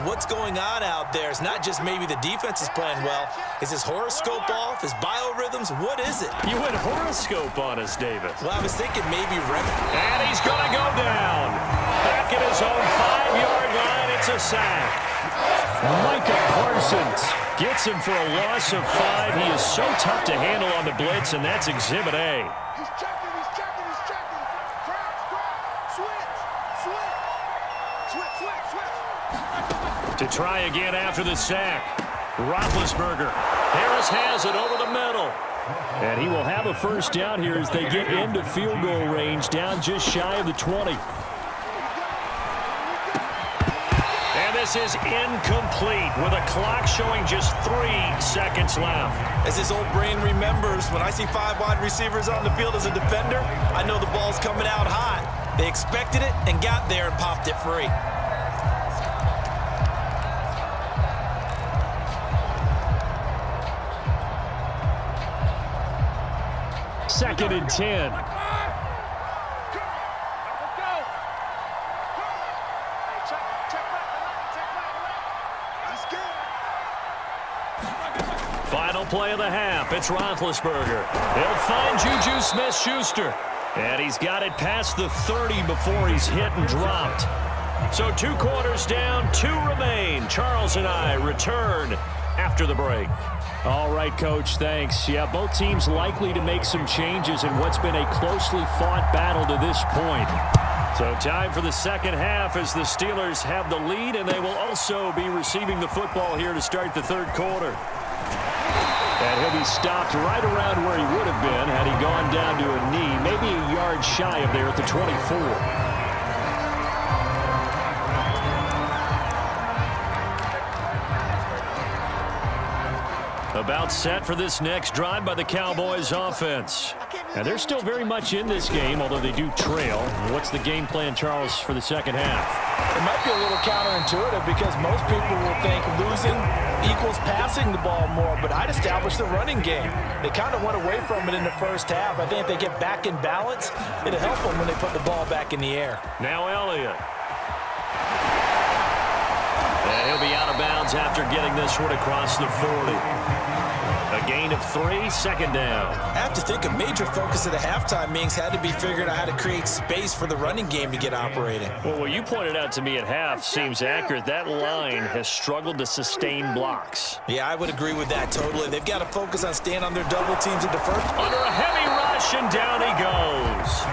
what's going on out there. It's not just maybe the defense is playing well. Is his horoscope off? His biorhythms? What is it? You went horoscope on us, Davis. Well, I was thinking maybe... And he's going to go down. Back at his own 5-yard line, it's a sack. Micah Parsons gets him for a loss of 5. He is so tough to handle on the blitz, and that's Exhibit A. He's checking, he's checking, he's checking. Crack, switch. To try again after the sack. Roethlisberger. Harris has it over the middle. And he will have a first down here as they get into field goal range, down just shy of the 20. And this is incomplete with a clock showing just 3 seconds left. As his old brain remembers, when I see 5 wide receivers on the field as a defender, I know the ball's coming out hot. They expected it and got there and popped it free. Second and 10. Final play of the half. It's Roethlisberger. He'll find Juju Smith-Schuster. And he's got it past the 30 before he's hit and dropped. So 2 quarters down, 2 remain. Charles and I return after the break. All right, Coach, thanks. Yeah, both teams likely to make some changes in what's been a closely fought battle to this point. So time for the second half as the Steelers have the lead, and they will also be receiving the football here to start the third quarter. And he'll be stopped right around where he would have been had he gone down to a knee, maybe a yard shy of there at the 24. About set for this next drive by the Cowboys offense. And they're still very much in this game, although they do trail. What's the game plan, Charles, for the second half? It might be a little counterintuitive because most people will think losing equals passing the ball more, but I'd establish the running game. They kind of went away from it in the first half. I think if they get back in balance, it'll help them when they put the ball back in the air. Now Elliott. And he'll be out of bounds after getting this one across the 40. A gain of 3, second down. I have to think a major focus of the halftime meetings had to be figuring out how to create space for the running game to get operating. Well, what you pointed out to me at half seems accurate. That line has struggled to sustain blocks. Yeah, I would agree with that totally. They've got to focus on staying on their double teams at the first. Under a heavy rush, and down he goes.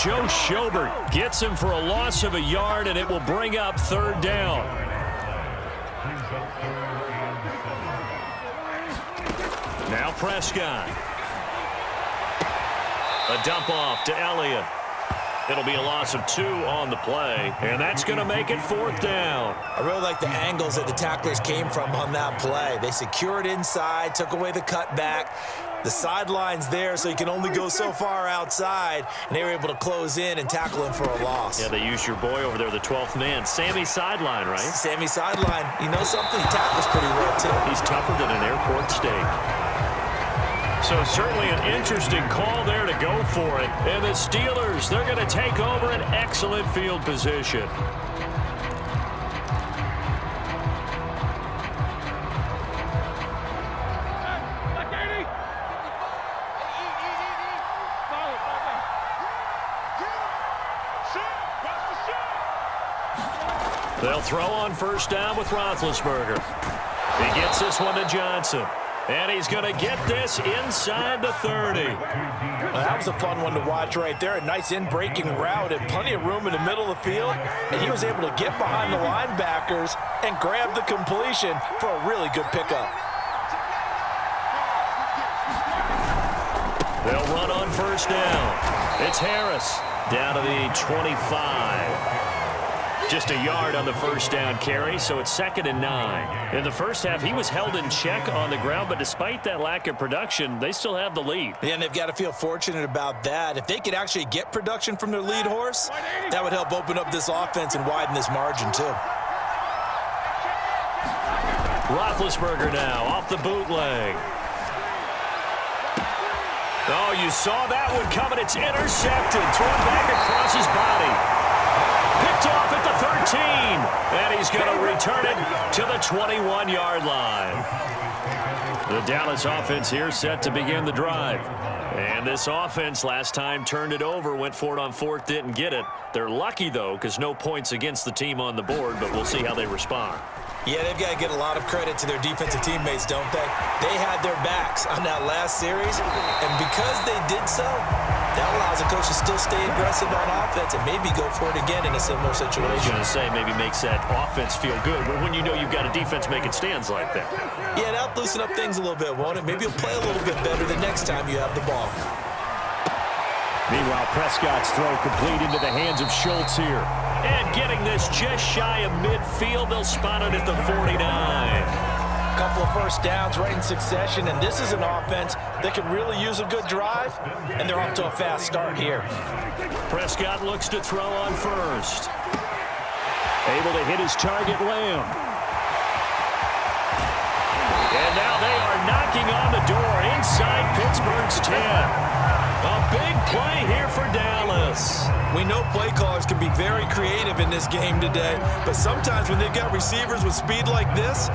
Joe Schobert gets him for a loss of a yard, and it will bring up third down. Now Prescott. A dump off to Elliott. It'll be a loss of 2 on the play, and that's going to make it fourth down. I really like the angles that the tacklers came from on that play. They secured inside, took away the cutback. The sideline's there, so you can only go so far outside, and they were able to close in and tackle him for a loss. Yeah, they used your boy over there, the 12th man, Sammy Sideline, right? Sammy Sideline. You know something? He tackles pretty well, too. He's tougher than an airport steak. So certainly an interesting call there to go for it. And the Steelers, they're going to take over an excellent field position. They'll throw on first down with Roethlisberger. He gets this one to Johnson. And he's going to get this inside the 30. Well, that was a fun one to watch right there. A nice in-breaking route and plenty of room in the middle of the field. And he was able to get behind the linebackers and grab the completion for a really good pickup. They'll run on first down. It's Harris down to the 25. Just a yard on the first down carry, so it's 2nd and 9. In the first half, he was held in check on the ground, but despite that lack of production, they still have the lead. Yeah, and they've got to feel fortunate about that. If they could actually get production from their lead horse, that would help open up this offense and widen this margin, too. Roethlisberger now off the bootleg. Oh, you saw that one coming. It's intercepted. Thrown back across his body. Picked off at the 13. And he's going to return it to the 21-yard line. The Dallas offense here set to begin the drive. And this offense last time turned it over, went for it on fourth, didn't get it. They're lucky, though, because no points against the team on the board, but we'll see how they respond. Yeah, they've got to get a lot of credit to their defensive teammates, don't they? They had their backs on that last series, and because they did so, that allows the coach to still stay aggressive on offense and maybe go for it again in a similar situation. I was going to say maybe makes that offense feel good, but when you know you've got a defense making stands like that. Yeah, that'll loosen up things a little bit, won't it? Maybe you'll play a little bit better the next time you have the ball. Meanwhile, Prescott's throw complete into the hands of Schultz here. And getting this just shy of midfield, they'll spot it at the 49. A couple of first downs right in succession, and this is an offense that could really use a good drive, and they're off to a fast start here. Prescott looks to throw on first. Able to hit his target, Lamb. And now they are knocking on the door inside Pittsburgh's 10. A big play here for Dallas. We know play callers can be very creative in this game today, but sometimes when they've got receivers with speed like this,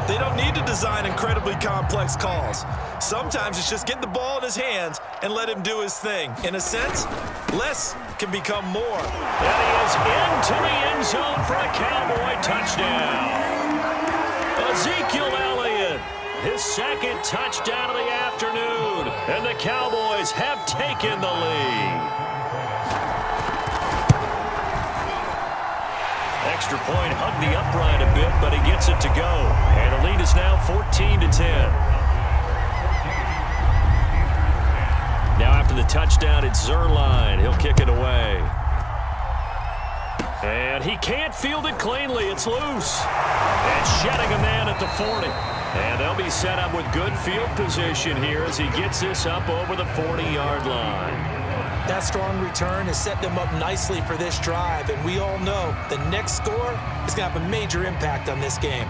they don't need to design incredibly complex calls. Sometimes it's just get the ball in his hands and let him do his thing. In a sense, less can become more. And he is into the end zone for a Cowboy touchdown. Ezekiel Elliott, his second touchdown of the afternoon, and the Cowboys have taken the lead. Extra point hugged the upright a bit, but he gets it to go. And the lead is now 14-10. Now after the touchdown, it's Zuerlein. He'll kick it away. And he can't field it cleanly. It's loose. And shedding a man at the 40. And they'll be set up with good field position here as he gets this up over the 40-yard line. That strong return has set them up nicely for this drive, and we all know the next score is going to have a major impact on this game.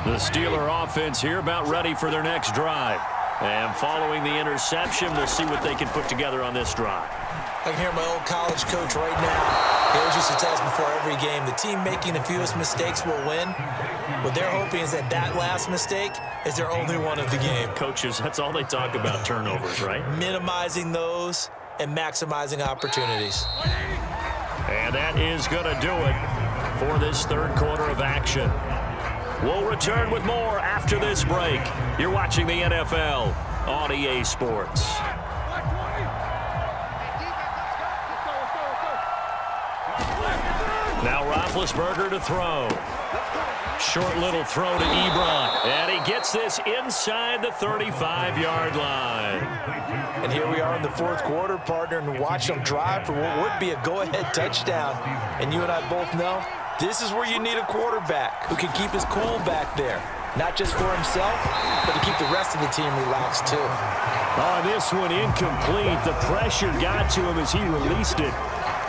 The Steeler offense here about ready for their next drive. And following the interception, we'll see what they can put together on this drive. I can hear my old college coach right now. He always used to tell us before every game, the team making the fewest mistakes will win. What they're hoping is that that last mistake is their only one of the game. Coaches, that's all they talk about, turnovers, right? Minimizing those and maximizing opportunities. And that is going to do it for this third quarter of action. We'll return with more after this break. You're watching the NFL on EA Sports. Now Roethlisberger to throw. Short little throw to Ebron. And he gets this inside the 35-yard line. And here we are in the fourth quarter, partner, and watch them drive for what would be a go-ahead touchdown. And you and I both know this is where you need a quarterback who can keep his cool back there. Not just for himself, but to keep the rest of the team relaxed too. On this one, incomplete. The pressure got to him as he released it.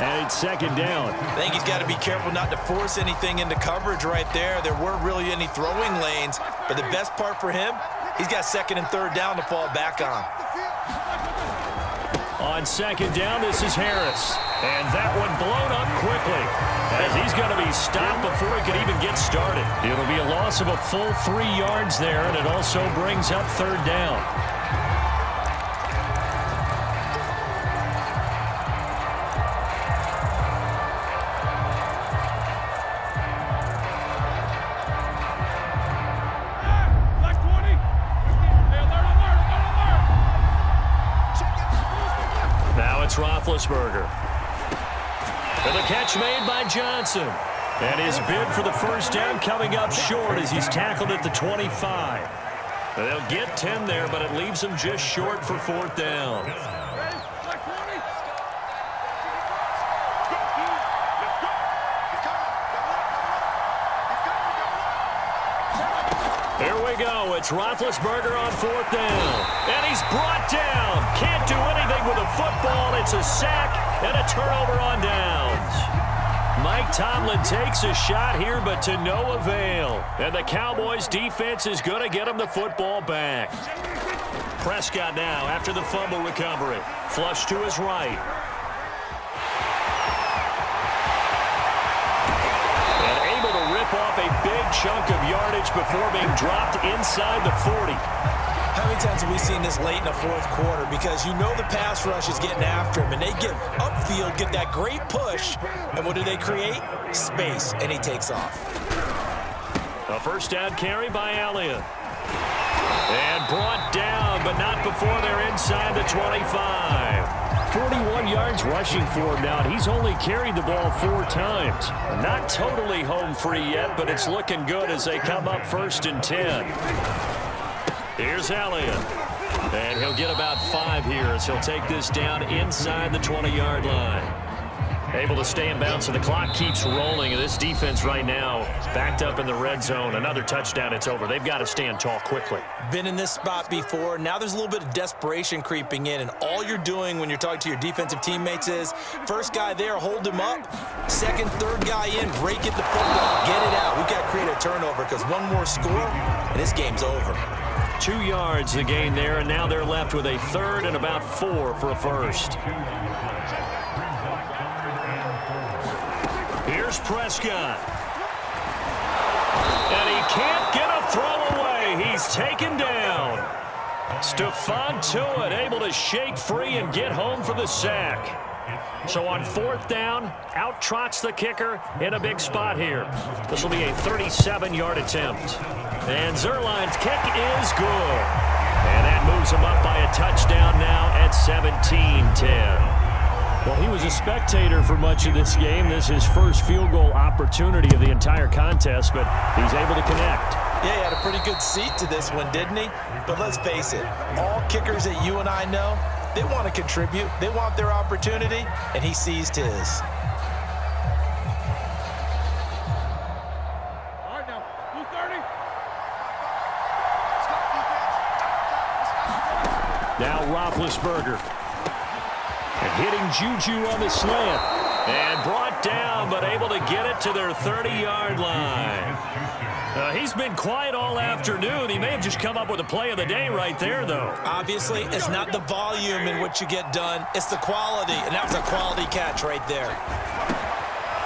And it's second down. I think he's got to be careful not to force anything into coverage right there. There weren't really any throwing lanes, but the best part for him, he's got second and third down to fall back on. On second down, this is Harris. And that one blown up quickly as he's going to be stopped before he can even get started. It'll be a loss of a full 3 yards there, and it also brings up third down. Roethlisberger. And the catch made by Johnson. And his bid for the first down coming up short as he's tackled at the 25. And they'll get 10 there, but it leaves him just short for fourth down. Here we go. It's Roethlisberger on fourth down. And he's brought down. Can't do anything with a football. It's a sack and a turnover on downs. Mike Tomlin takes a shot here, but to no avail. And the Cowboys defense is going to get him the football back. Prescott now after the fumble recovery. Flush to his right. chunk of yardage before being dropped inside the 40. How many times have we seen this late in the fourth quarter? Because you know the pass rush is getting after him, and they get upfield, get that great push, and what do they create? Space, and he takes off. A first down carry by Elliott. And brought down, but not before they're inside the 25. 41 yards rushing for him now, and he's only carried the ball 4 times. Not totally home free yet, but it's looking good as they come up 1st and 10. Here's Elliott. And he'll get about 5 here as he'll take this down inside the 20-yard line. Able to stay in bounds, so the clock keeps rolling. And this defense right now backed up in the red zone. Another touchdown, it's over. They've got to stand tall quickly. Been in this spot before. Now there's a little bit of desperation creeping in, and all you're doing when you're talking to your defensive teammates is first guy there, hold him up. Second, third guy in, break it the football, get it out. We've got to create a turnover because one more score, and this game's over. 2 yards the gain there, and now they're left with a 3rd and about 4 for a first. Here's Prescott. And he can't get a throw away. He's taken down. Stephon Tuitt able to shake free and get home for the sack. So on 4th down, out trots the kicker in a big spot here. This will be a 37-yard attempt. And Zuerlein's kick is good. And that moves him up by a touchdown now at 17-10. Well, he was a spectator for much of this game. This is his first field goal opportunity of the entire contest, but he's able to connect. Yeah, he had a pretty good seat to this one, didn't he? But let's face it, all kickers that you and I know, they want to contribute. They want their opportunity, and he seized his. All right, now, 230. Now Roethlisberger. And hitting Juju on the slant. And brought down, but able to get it to their 30-yard line. He's been quiet all afternoon. He may have just come up with a play of the day right there, though. Obviously, it's not the volume in which you get done. It's the quality, and that was a quality catch right there.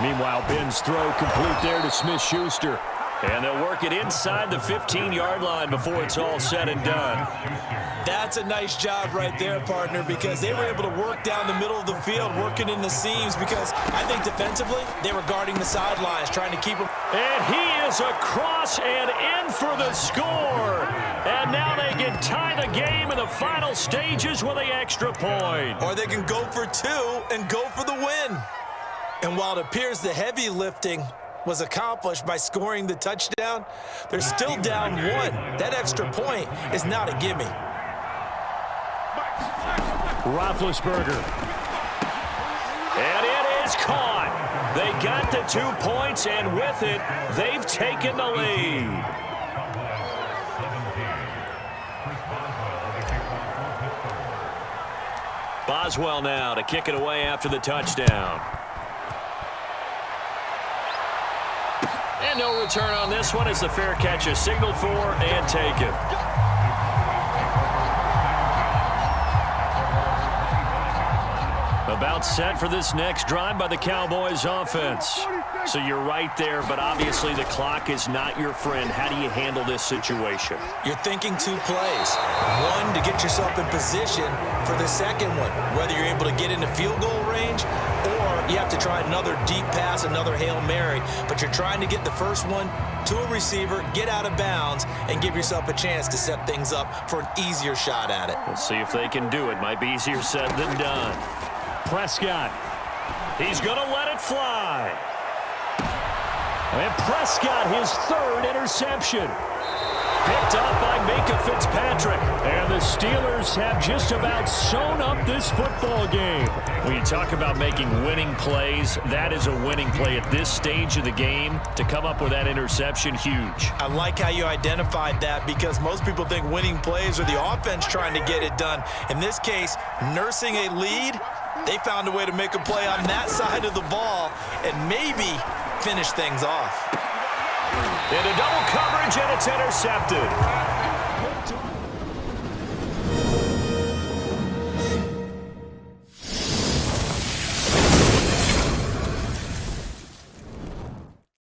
Meanwhile, Ben's throw complete there to Smith-Schuster. And they'll work it inside the 15-yard line before it's all said and done. That's a nice job right there, partner, because they were able to work down the middle of the field, working in the seams, because I think defensively they were guarding the sidelines, trying to keep them. And he is across and in for the score. And now they can tie the game in the final stages with the extra point. Or they can go for 2 and go for the win. And while it appears the heavy lifting was accomplished by scoring the touchdown, they're still down 1. That extra point is not a gimme. Roethlisberger. And it is caught. They got the 2 points, and with it, they've taken the lead. Boswell now to kick it away after the touchdown. And no return on this one as the fair catch is signaled for and taken. About set for this next drive by the Cowboys offense. So you're right there, but obviously the clock is not your friend. How do you handle this situation? You're thinking 2 plays. 1 to get yourself in position for the second one, whether you're able to get into field goal range or you have to try another deep pass, another Hail Mary. But you're trying to get the first one to a receiver, get out of bounds, and give yourself a chance to set things up for an easier shot at it. We'll see if they can do it. Might be easier said than done. Prescott. He's going to let it fly. And Prescott, his 3rd interception. Picked up by Minkah Fitzpatrick. And the Steelers have just about sewn up this football game. When you talk about making winning plays, that is a winning play at this stage of the game. To come up with that interception, huge. I like how you identified that because most people think winning plays are the offense trying to get it done. In this case, nursing a lead, they found a way to make a play on that side of the ball and maybe finish things off. Into double coverage, and it's intercepted.